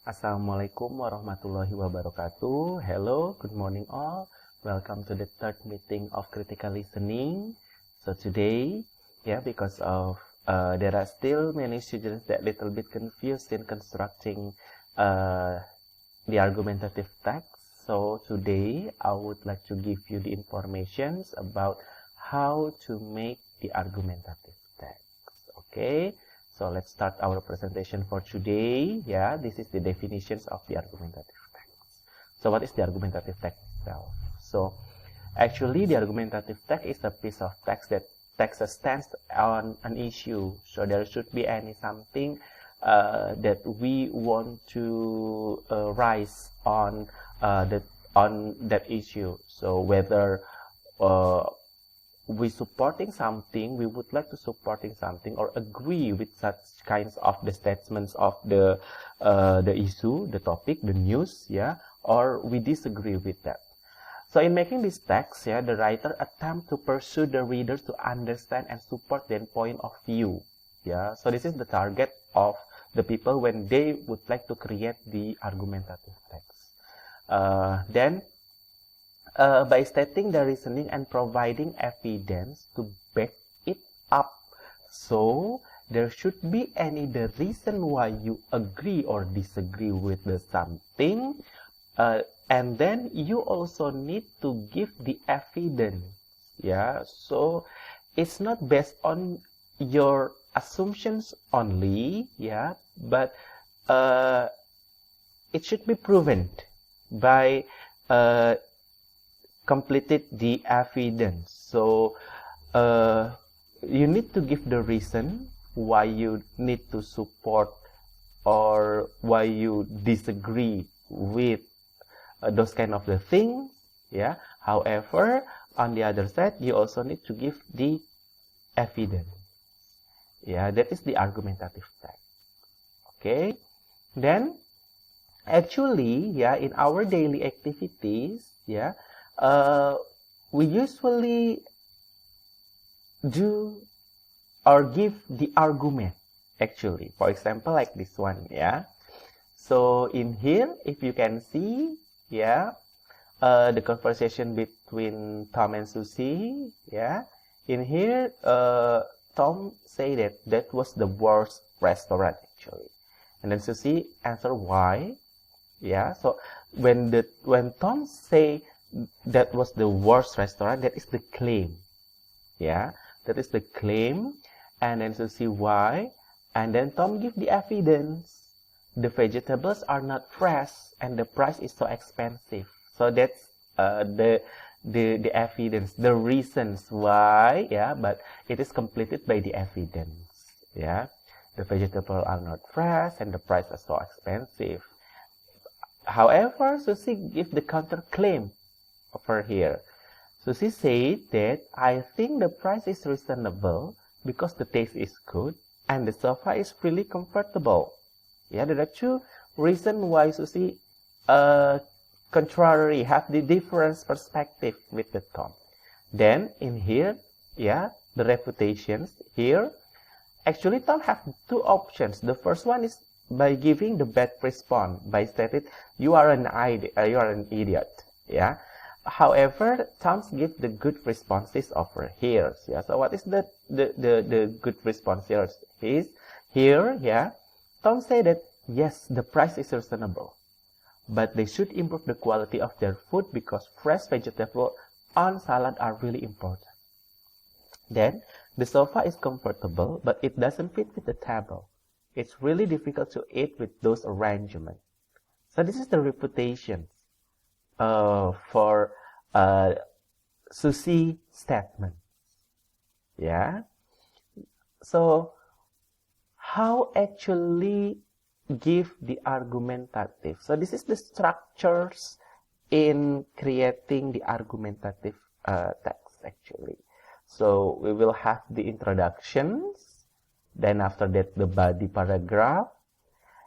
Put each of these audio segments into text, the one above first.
Assalamualaikum warahmatullahi wabarakatuh. Hello, good morning all. Welcome to the third meeting of critical listening. So today, because of there are still many students that little bit confused in constructing the argumentative text. So today, I would like to give you the informations about how to make the argumentative text. Okay. So let's start our presentation for today. This is the definitions of the argumentative text. So what is the argumentative text itself? So actually the argumentative text is a piece of text that takes a stance on an issue. So there should be something that we want to raise on that issue. So whether we supporting something, we would like to supporting something or agree with such kinds of the statements of the issue, the topic, the news, or we disagree with that. So in making this text, the writer attempt to pursue the readers to understand and support their point of view. So this is the target of the people when they would like to create the argumentative text. By stating the reasoning and providing evidence to back it up. So there should be the reason why you agree or disagree with the something, and then you also need to give the evidence. So it's not based on your assumptions only, but it should be proven by completed the evidence. So you need to give the reason why you need to support or why you disagree with those kind of the things. However, on the other side, you also need to give the evidence. That is the argumentative text. Okay. Then actually, in our daily activities, we usually do or give the argument, actually. For example, like this one, So in here, if you can see, the conversation between Tom and Susie, In here, Tom say that was the worst restaurant, actually. And then Susie answer why. So when Tom say that was the worst restaurant, that is the claim. That is the claim. And then to see why. And then Tom give the evidence. The vegetables are not fresh and the price is so expensive. So that's the evidence, the reasons why, but it is completed by the evidence. The vegetables are not fresh and the price is so expensive. However, Susie give the counterclaim over here. Susie said that I think the price is reasonable because the taste is good and the sofa is really comfortable. There are two reasons why Susie contrary, have the different perspective with the Tom. Then in here, the reputations here, actually Tom have two options. The first one is by giving the bad response, by stating you are an idiot. However, Tom give the good responses over here. So what is the good response here? Is here, Tom say that yes, the price is reasonable, but they should improve the quality of their food because fresh vegetable on salad are really important. Then the sofa is comfortable, but it doesn't fit with the table. It's really difficult to eat with those arrangements. So this is the reputation for Susie statement. So how actually give the argumentative? So this is the structures in creating the argumentative text, actually. So we will have the introductions, then after that the body paragraph,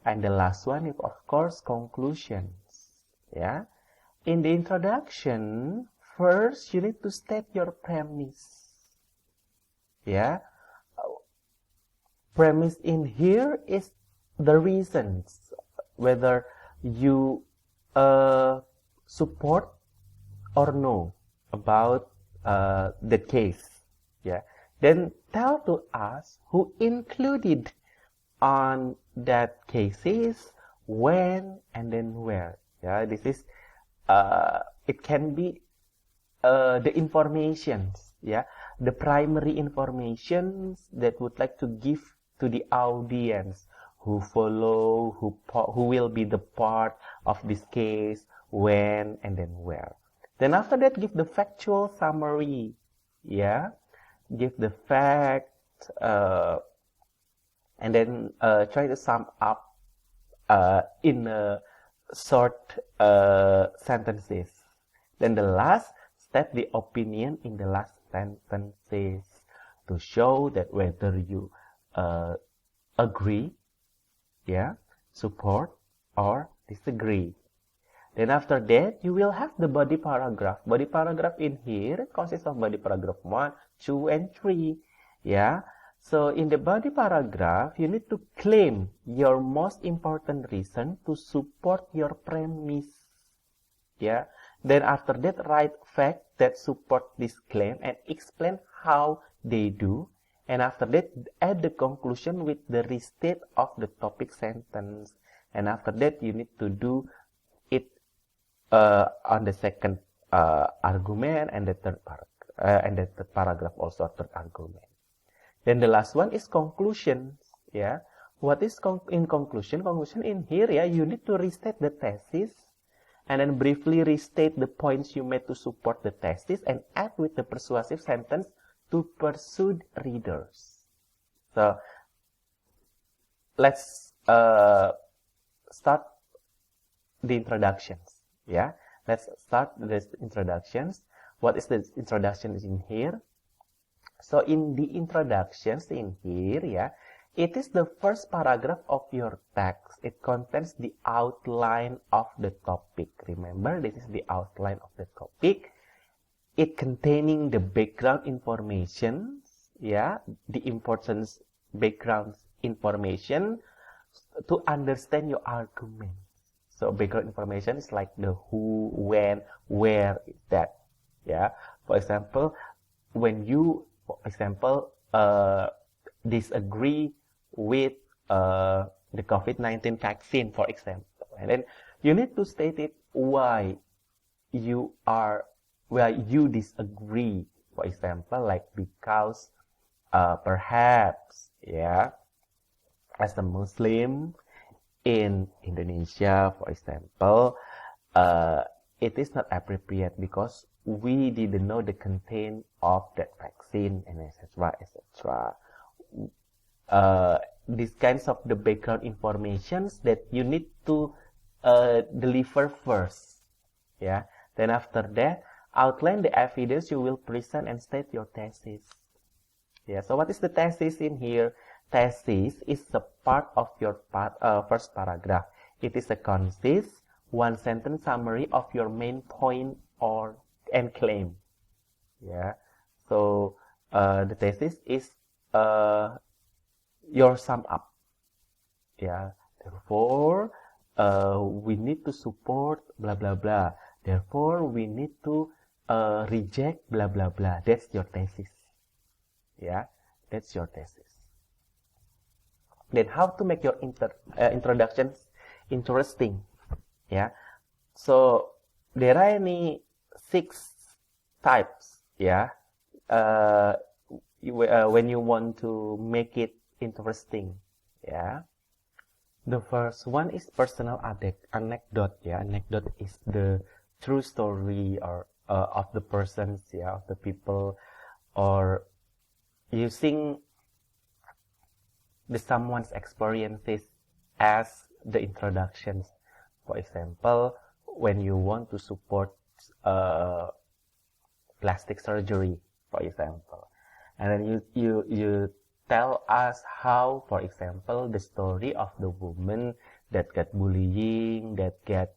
and the last one is of course conclusions. In the introduction, first you need to state your premise. Premise in here is the reasons whether you support or no about the case. Yeah. Then tell to us who included on that cases, when, and then where. Yeah, this is it can be the informations, yeah, the primary informations that would like to give to the audience who follow, who will be the part of this case, when, and then where. Then after that, give the factual summary, yeah, give the fact, and then try to sum up in short sentences. Then the last, state the opinion in the last sentences to show that whether you agree, yeah, support, or disagree. Then after that, you will have the body paragraph. Body paragraph in here consists of body paragraph 1, 2, and 3. Yeah. So in the body paragraph, you need to claim your most important reason to support your premise. Yeah. Then after that, write facts that support this claim and explain how they do. And after that, add the conclusion with the restate of the topic sentence. And after that, you need to do it on the second argument and the third paragraph also third argument. Then the last one is conclusions. Yeah, what is in conclusion? Conclusion in here, yeah, you need to restate the thesis and then briefly restate the points you made to support the thesis and add with the persuasive sentence to persuade readers. So let's start the introductions. Yeah, let's start the introductions. What is the introduction in here? So in the introductions in here, yeah, it is the first paragraph of your text. It contains the outline of the topic. Remember, this is the outline of the topic. It containing the background information, yeah, the importance background information to understand your argument. So background information is like the who, when, where is that. Yeah. For example, when you, disagree with the COVID-19 vaccine, for example, and then you need to state it why you disagree. For example, like because perhaps, yeah, as a Muslim in Indonesia, for example, it is not appropriate because we didn't know the content of that vaccine, and etc., etc. These kinds of the background informations that you need to deliver first. Yeah. Then after that, outline the evidence you will present and state your thesis. Yeah. So what is the thesis in here? Thesis is a part of your first paragraph. It is a concise one-sentence summary of your main point and claim. Yeah. So the thesis is your sum up. Yeah. Therefore, we need to support blah blah blah. Therefore, we need to reject blah blah blah. That's your thesis. Yeah. That's your thesis. Then how to make your introductions interesting? Yeah. So there are any 6 types. Yeah. When you want to make it interesting. Yeah. The first one is personal anecdote. Yeah. Anecdote is the true story or of the persons, yeah, of the people, or using someone's experiences as the introductions. For example, when you want to support plastic surgery, for example, and then you tell us how, for example, the story of the woman that get bullying, that get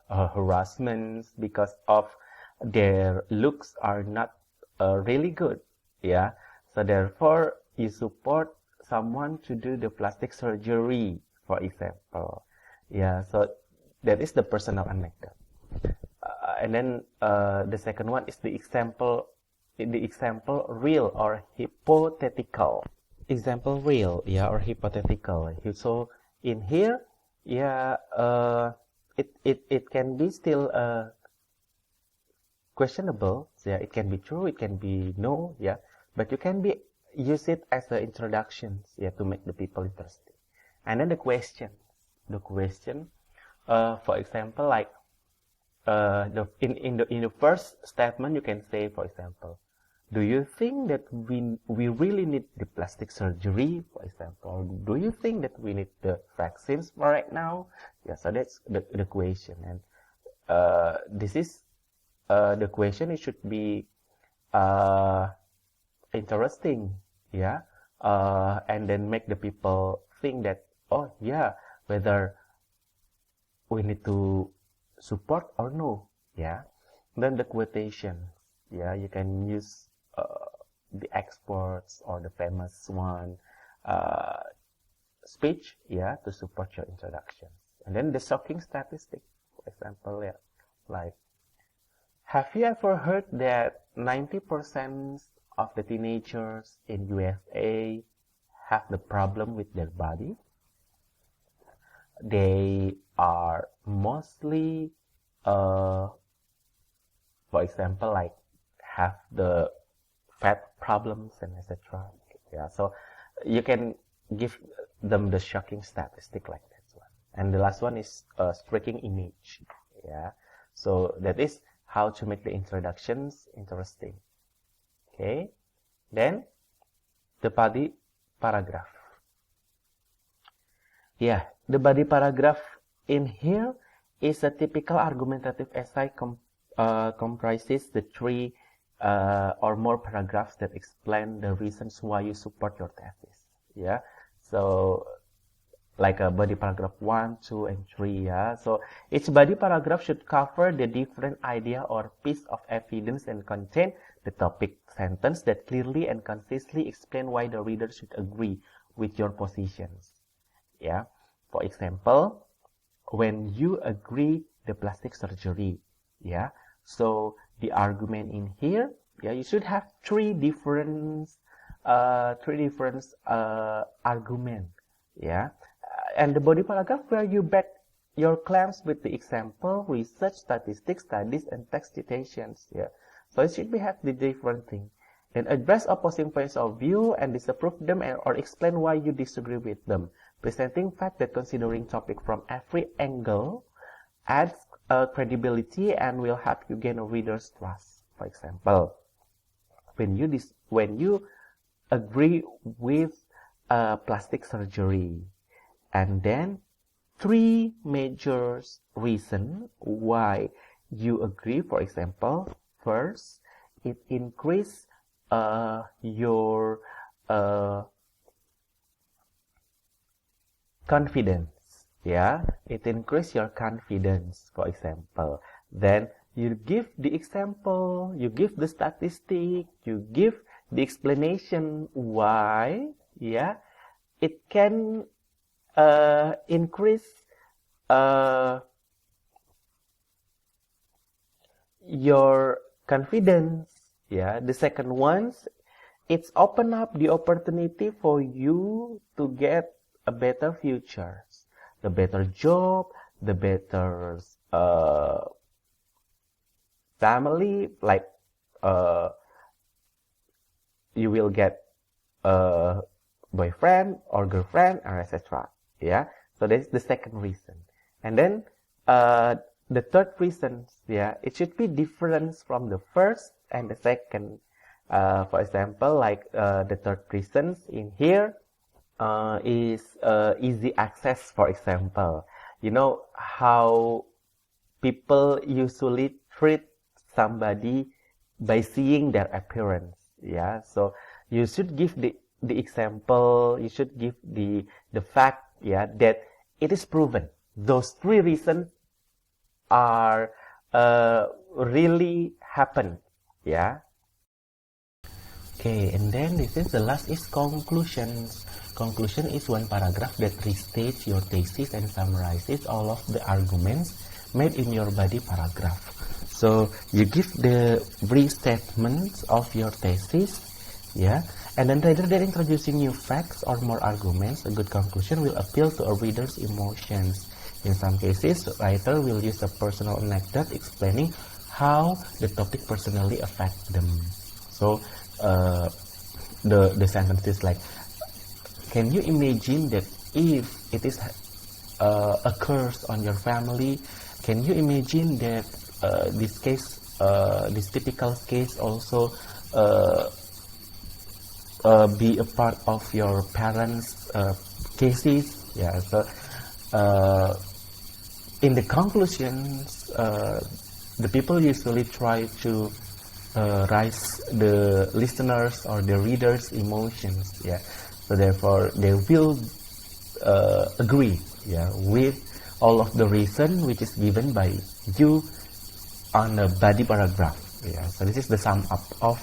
harassment because of their looks are not really good. Yeah. So therefore, you support someone to do the plastic surgery, for example. Yeah, so that is the personal anecdote. And then the second one is the example real or hypothetical. Example real, yeah, or hypothetical. So in here, yeah, it can be still questionable. Yeah, it can be true, it can be no, yeah, but you can use it as an introduction, yeah, to make the people interested. And then the question, for example, like in the first statement, you can say, for example, do you think that we really need the plastic surgery, for example? Or do you think that we need the vaccines for right now? Yeah, so that's the question. And this is the question. It should be interesting, yeah, and then make the people think that, oh yeah, whether we need to support or no, yeah. Then the quotation, yeah, you can use the experts or the famous one speech, yeah, to support your introductions. And then the shocking statistic, for example, yeah, like, have you ever heard that 90% of the teenagers in USA have the problem with their body? They are mostly, for example, like have the fat problems and etc. Yeah, so you can give them the shocking statistic like that one. And the last one is striking image. Yeah, so that is how to make the introductions interesting. Okay, then the body paragraph. Yeah, the body paragraph in here is a typical argumentative essay comprises the three or more paragraphs that explain the reasons why you support your thesis. Yeah, so like a body paragraph 1, 2, and 3. Yeah, so each body paragraph should cover the different idea or piece of evidence and contain the topic sentence that clearly and concisely explain why the reader should agree with your positions. Yeah, for example, when you agree the plastic surgery, yeah, so the argument in here, yeah, you should have three different argument, yeah, and the body paragraph where you back your claims with the example, research, statistics, studies, and text citations, yeah. So it should be have the different thing. Then address opposing points of view and disapprove them or explain why you disagree with them. Presenting fact that considering topic from every angle adds credibility and will help you gain a reader's trust. For example, when you agree with plastic surgery, and then three major reasons why you agree. For example, first, it increase your confidence. Yeah, it increase your confidence, for example. Then you give the example, you give the statistic, you give the explanation why, yeah, it can increase your confidence. Yeah, the second one, it's open up the opportunity for you to get a better future, the better job, the better family, like you will get a boyfriend or girlfriend, or etc. Yeah, so that's the second reason. And then the third reason, yeah, it should be different from the first and the second. For example, like the third reason in here is easy access. For example, you know how people usually treat somebody by seeing their appearance. Yeah, so you should give the example. You should give the fact, yeah, that it is proven. Those three reasons are really happen. Yeah. Okay, and then this is the last is conclusions. Conclusion is one paragraph that restates your thesis and summarizes all of the arguments made in your body paragraph. So you give the restatements of your thesis, yeah, and then rather than introducing new facts or more arguments, a good conclusion will appeal to a reader's emotions. In some cases, writer will use a personal anecdote explaining how the topic personally affects them. So the sentence is like, can you imagine that if it is occurs on your family? Can you imagine that this case, this typical case also be a part of your parents' cases? Yeah. So in the conclusions, the people usually try to raise the listeners or the readers' emotions. Yeah. So therefore, they will agree, yeah, with all of the reason which is given by you on the body paragraph. Yeah. So this is the sum up of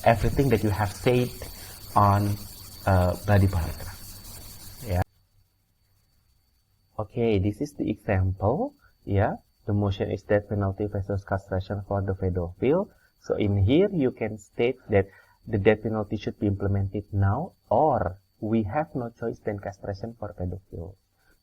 everything that you have said on body paragraph. Yeah. Okay, this is the example. Yeah. The motion is death penalty versus castration for the pedophile. So in here you can state that the death penalty should be implemented now, or we have no choice than castration for pedophiles.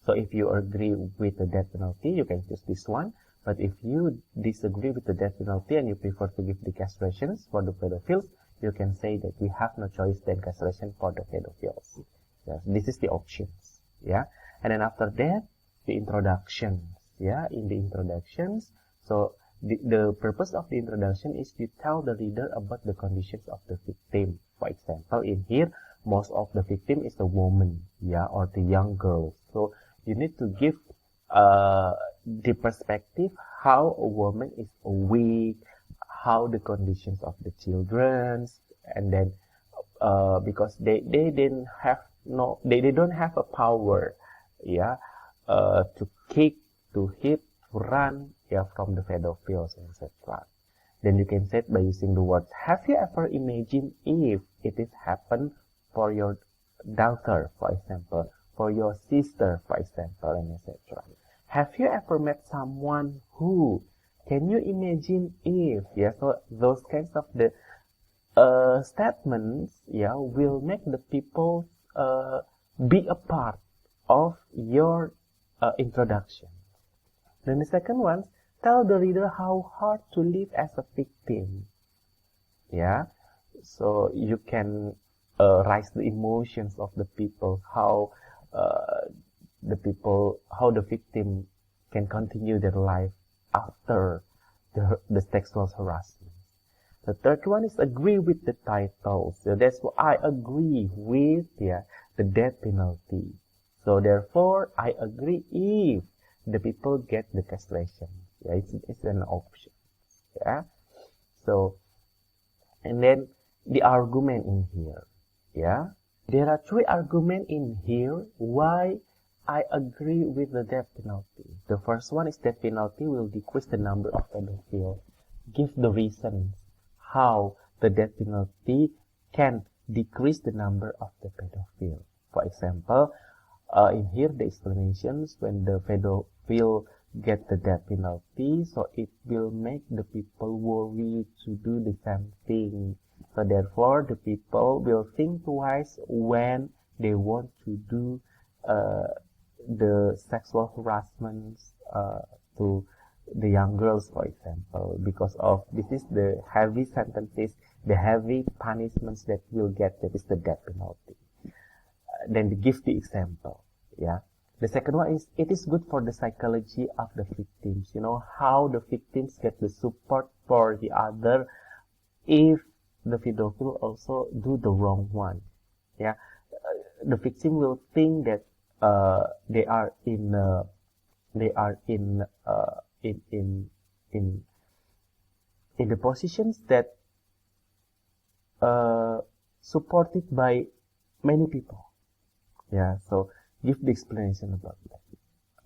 So if you agree with the death penalty, you can choose this one. But if you disagree with the death penalty and you prefer to give the castrations for the pedophiles, you can say that we have no choice than castration for the pedophiles. Yes, this is the options. Yeah, and then after that, the introductions. Yeah, in the introductions, so the purpose of the introduction is to tell the reader about the conditions of the victim. For example, in here, most of the victim is the woman, yeah, or the young girl. So you need to give the perspective how a woman is weak, how the conditions of the children, and then because they didn't have they don't have a power, yeah, to kick, to hit, to run, yeah, from the pedophiles, etc. Then you can say it by using the words, have you ever imagined if it is happened for your daughter, for example, for your sister, for example, and etc. Have you ever met someone who, can you imagine if, yeah, so those kinds of the statements, yeah, will make the people be a part of your introduction. Then the second one, tell the reader how hard to live as a victim. Yeah, so you can raise the emotions of the people, how how the victim can continue their life after the sexual harassment. The third one is agree with the title. So that's what I agree with, yeah, the death penalty. So therefore, I agree if the people get the castration. Yeah, it's an option. Yeah. So, and then the argument in here. Yeah. There are three arguments in here why I agree with the death penalty. The first one is death penalty will decrease the number of pedophiles. Give the reasons how the death penalty can decrease the number of the pedophiles. For example, in here the explanations when the pedophile get the death penalty, so it will make the people worry to do the same thing. So therefore, the people will think twice when they want to do the sexual harassment to the young girls, for example, because of this is the heavy sentences, the heavy punishments that will get, that is the death penalty. Then give the example. Yeah. The second one is, it is good for the psychology of the victims. You know, how the victims get the support for the other if the pedophile also do the wrong one. Yeah. The victim will think that they are in the positions that supported by many people. Yeah, so give the explanation about that.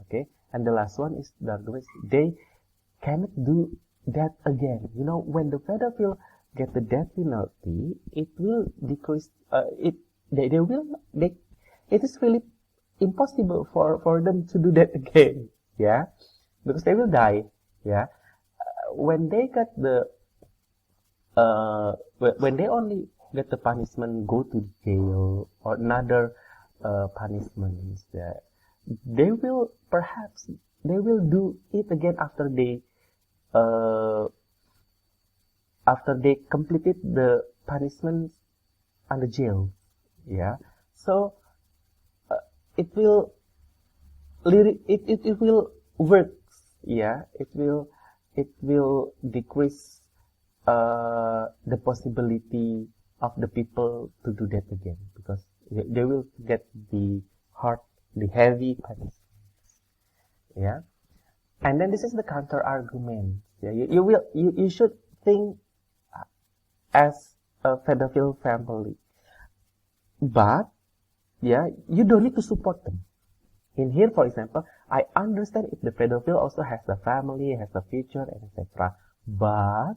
Okay, and the last one is the argument, they cannot do that again. You know, when the pedophile get the death penalty, it will decrease. it is really impossible for them to do that again, yeah, because they will die, yeah. When they got when they only get the punishment, go to jail or another punishments, yeah, they will do it again after they completed the punishment under jail, yeah. So it will work, yeah. It will decrease the possibility of the people to do that again, because they will get the heavy punishment, yeah. And then this is the counter argument, yeah. You should think as a pedophile family, but yeah, you don't need to support them. In here, for example, I understand if the pedophile also has a family, has a future, and etc. But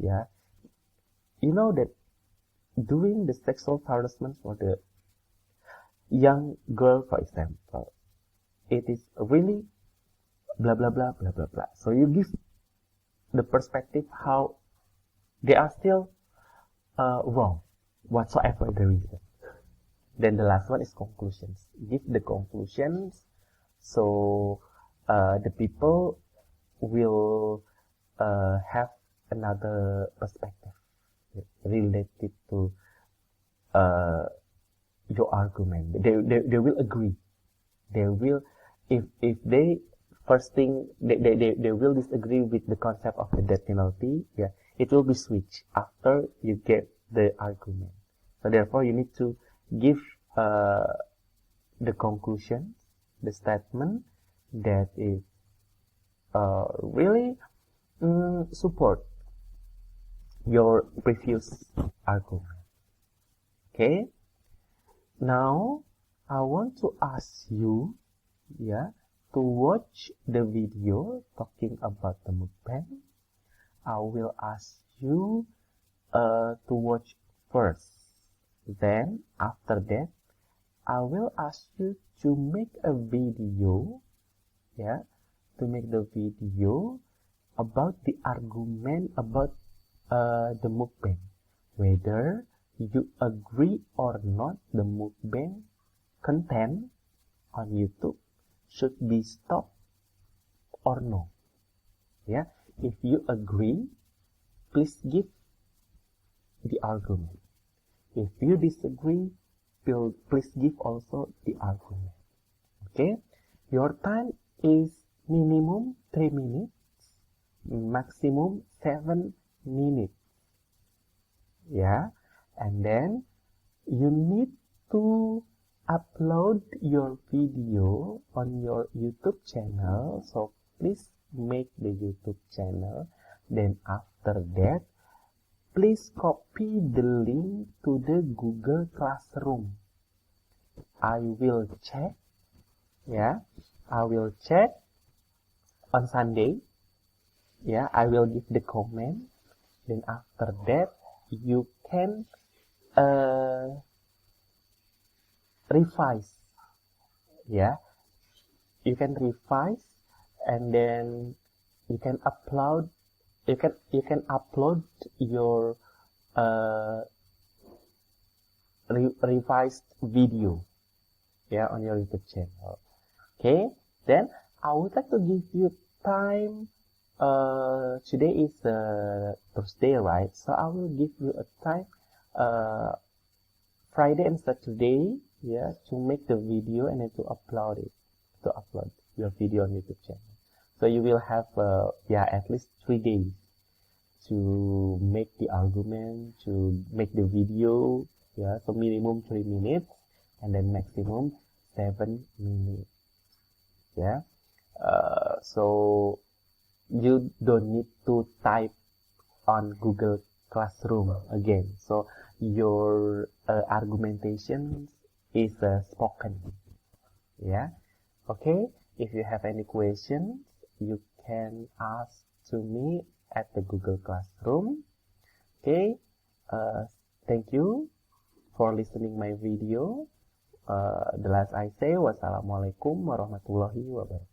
yeah, you know that doing the sexual harassment for the young girl, for example, it is really blah blah blah blah blah blah. So you give the perspective how they are still wrong, whatsoever the reason. Then the last one is conclusions. Give the conclusions, so the people will have another perspective related to your argument. They will agree. They will, if they first thing they will disagree with the concept of the death penalty, yeah, it will be switched after you get the argument. So therefore, you need to give the conclusion, the statement that is really support your previous argument. Okay. Now I want to ask you, yeah, to watch the video talking about the mukbang. I will ask you to watch first. Then after that, I will ask you to make a video, yeah, to make the video about the argument about the mukbang, whether you agree or not the mukbang content on YouTube should be stopped or no. Yeah, if you agree, please give the argument. If you disagree, please give also the argument. Okay, your time is minimum 3 minutes, maximum 7 minutes. Yeah, and then you need to upload your video on your YouTube channel. So please make the YouTube channel. Then after that, please copy the link to the Google Classroom. I will check. Yeah, I will check on Sunday. Yeah, I will give the comment. Then after that, you can revise. Yeah, you can revise, and then you can upload. You can upload your revised video, yeah, on your YouTube channel. Okay, then I would like to give you time. Today is Thursday, right? So I will give you a time Friday and Saturday, yeah, to make the video and then to upload your video on YouTube channel. So you will have at least 3 days to make the argument, to make the video, yeah. So minimum 3 minutes and then maximum 7 minutes, yeah. So you don't need to type on Google Classroom again. So your argumentation is spoken, yeah. Okay, if you have any questions, you can ask to me at the Google Classroom. Okay, thank you for listening my video. The last I say, wassalamualaikum warahmatullahi wabarakatuh.